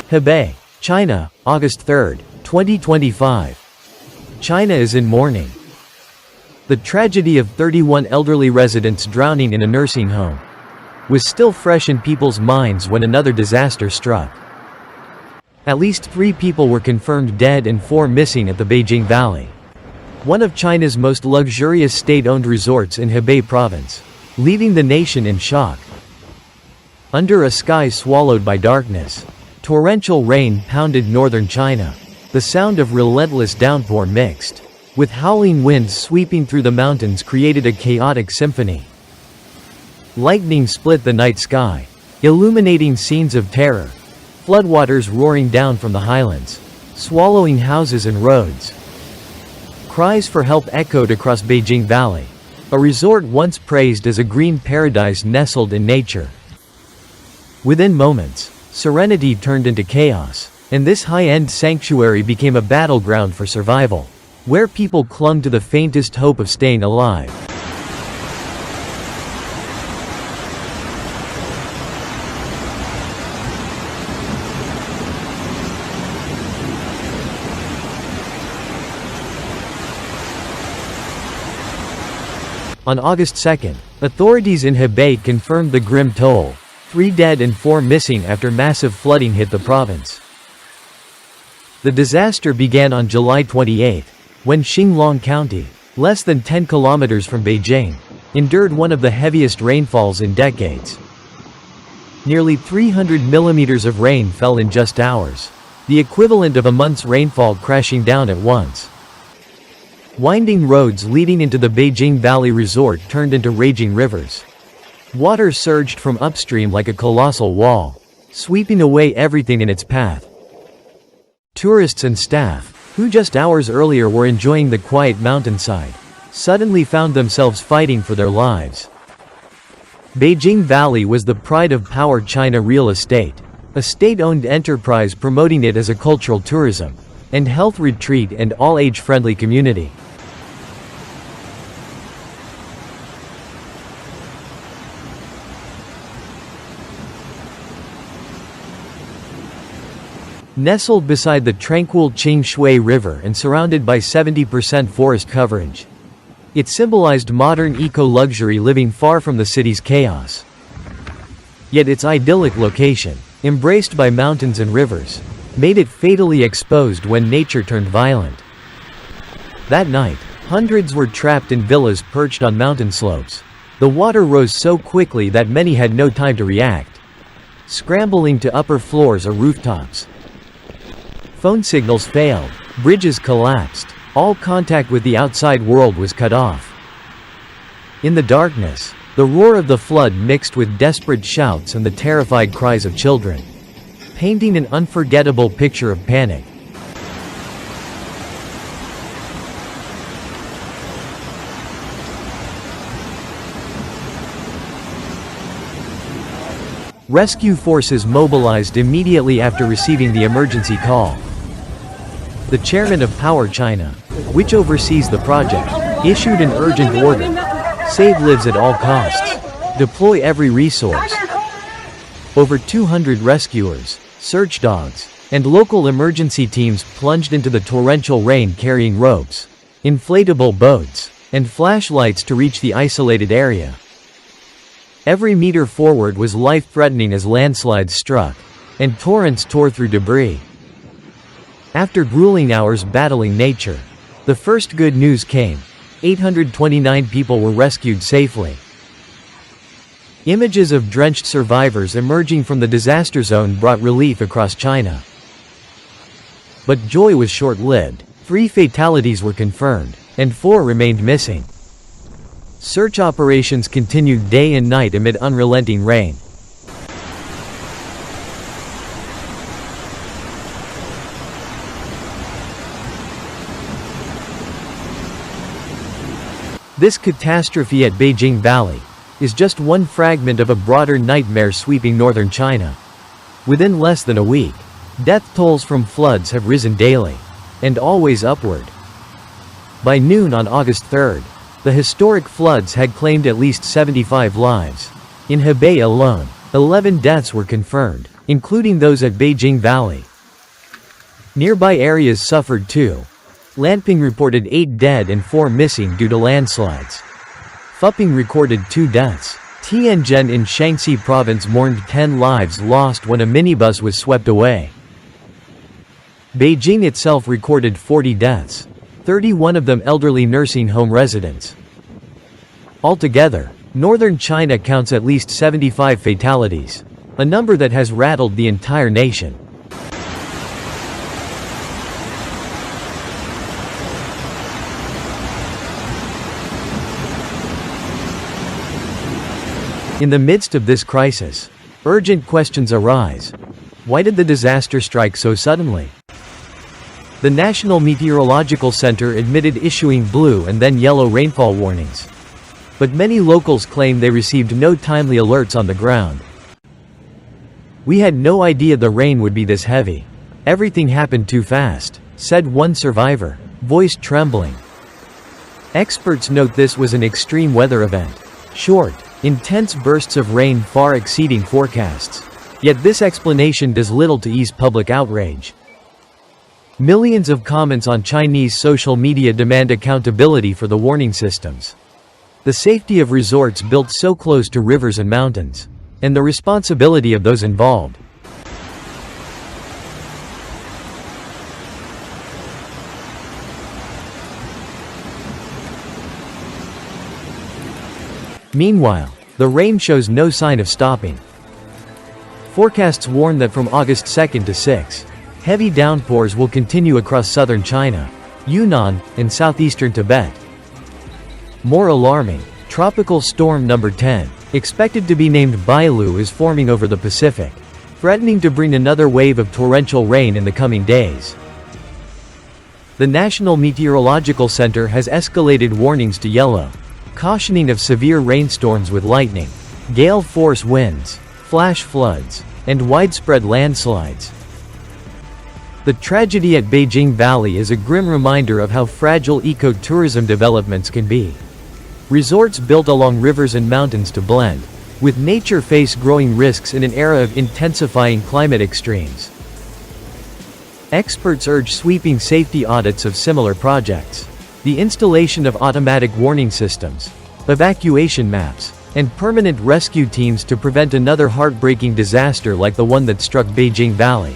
Hebei, China, August 3, 2025. China is in mourning. The tragedy of 31 elderly residents drowning in a nursing home was still fresh in people's minds when another disaster struck. At least 3 people were confirmed dead and 4 missing at the Beijing Valley, one of China's most luxurious state-owned resorts in Hebei province, leaving the nation in shock. Under a sky swallowed by darkness, torrential rain pounded northern China. The sound of relentless downpour mixed with howling winds sweeping through the mountains created a chaotic symphony. Lightning split the night sky, illuminating scenes of terror. Floodwaters roaring down from the highlands, swallowing houses and roads. Cries for help echoed across Beijing Valley, a resort once praised as a green paradise nestled in nature. Within moments, serenity turned into chaos, and this high-end sanctuary became a battleground for survival, where people clung to the faintest hope of staying alive. On August 2, authorities in Hebei confirmed the grim toll: 3 dead and 4 missing after massive flooding hit the province. The disaster began on July 28, when Xinglong County, less than 10 kilometers from Beijing, endured one of the heaviest rainfalls in decades. Nearly 300 millimeters of rain fell in just hours, the equivalent of a month's rainfall crashing down at once. Winding roads leading into the Beijing Valley Resort turned into raging rivers. Water surged from upstream like a colossal wall, sweeping away everything in its path. Tourists and staff, who just hours earlier were enjoying the quiet mountainside, suddenly found themselves fighting for their lives. Beijing Valley was the pride of Power China Real Estate, a state-owned enterprise promoting it as a cultural tourism and health retreat and all-age-friendly community. Nestled beside the tranquil Qing River and surrounded by 70% forest coverage, it symbolized modern eco-luxury living far from the city's chaos. Yet its idyllic location, embraced by mountains and rivers, made it fatally exposed when nature turned violent. That night, hundreds were trapped in villas perched on mountain slopes. The water rose so quickly that many had no time to react, scrambling to upper floors or rooftops. Phone signals failed, bridges collapsed, all contact with the outside world was cut off. In the darkness, the roar of the flood mixed with desperate shouts and the terrified cries of children, painting an unforgettable picture of panic. Rescue forces mobilized immediately after receiving the emergency call. The chairman of Power China, which oversees the project, issued an urgent order: save lives at all costs. Deploy every resource. Over 200 rescuers, search dogs, and local emergency teams plunged into the torrential rain carrying ropes, inflatable boats, and flashlights to reach the isolated area. Every meter forward was life-threatening as landslides struck, and torrents tore through debris. After grueling hours battling nature, the first good news came: 829 people were rescued safely. Images of drenched survivors emerging from the disaster zone brought relief across China. But joy was short-lived. 3 fatalities were confirmed, and 4 remained missing. Search operations continued day and night amid unrelenting rain. This catastrophe at Beijing Valley is just one fragment of a broader nightmare sweeping northern China. Within less than a week, death tolls from floods have risen daily, and always upward. By noon on August 3, the historic floods had claimed at least 75 lives. In Hebei alone, 11 deaths were confirmed, including those at Beijing Valley. Nearby areas suffered too. Lanping reported 8 dead and 4 missing due to landslides. Fuping recorded 2 deaths. Tianjin in Shaanxi province mourned 10 lives lost when a minibus was swept away. Beijing itself recorded 40 deaths, 31 of them elderly nursing home residents. Altogether, northern China counts at least 75 fatalities, a number that has rattled the entire nation. In the midst of this crisis, urgent questions arise. Why did the disaster strike so suddenly? The National Meteorological Center admitted issuing blue and then yellow rainfall warnings. But many locals claim they received no timely alerts on the ground. "We had no idea the rain would be this heavy. Everything happened too fast," said one survivor, voice trembling. Experts note this was an extreme weather event. Short, intense bursts of rain far exceeding forecasts. Yet this explanation does little to ease public outrage. Millions of comments on Chinese social media demand accountability for the warning systems. The safety of resorts built so close to rivers and mountains, and the responsibility of those involved. Meanwhile, the rain shows no sign of stopping. Forecasts warn that from August 2nd to 6th, heavy downpours will continue across southern China, Yunnan, and southeastern Tibet. More alarming, Tropical Storm Number 10, expected to be named Bailu, is forming over the Pacific, threatening to bring another wave of torrential rain in the coming days. The National Meteorological Center has escalated warnings to yellow, cautioning of severe rainstorms with lightning, gale force winds, flash floods, and widespread landslides. The tragedy at Beijing Valley is a grim reminder of how fragile eco-tourism developments can be. Resorts built along rivers and mountains to blend with nature face growing risks in an era of intensifying climate extremes. Experts urge sweeping safety audits of similar projects, the installation of automatic warning systems, evacuation maps, and permanent rescue teams to prevent another heartbreaking disaster like the one that struck Beijing Valley.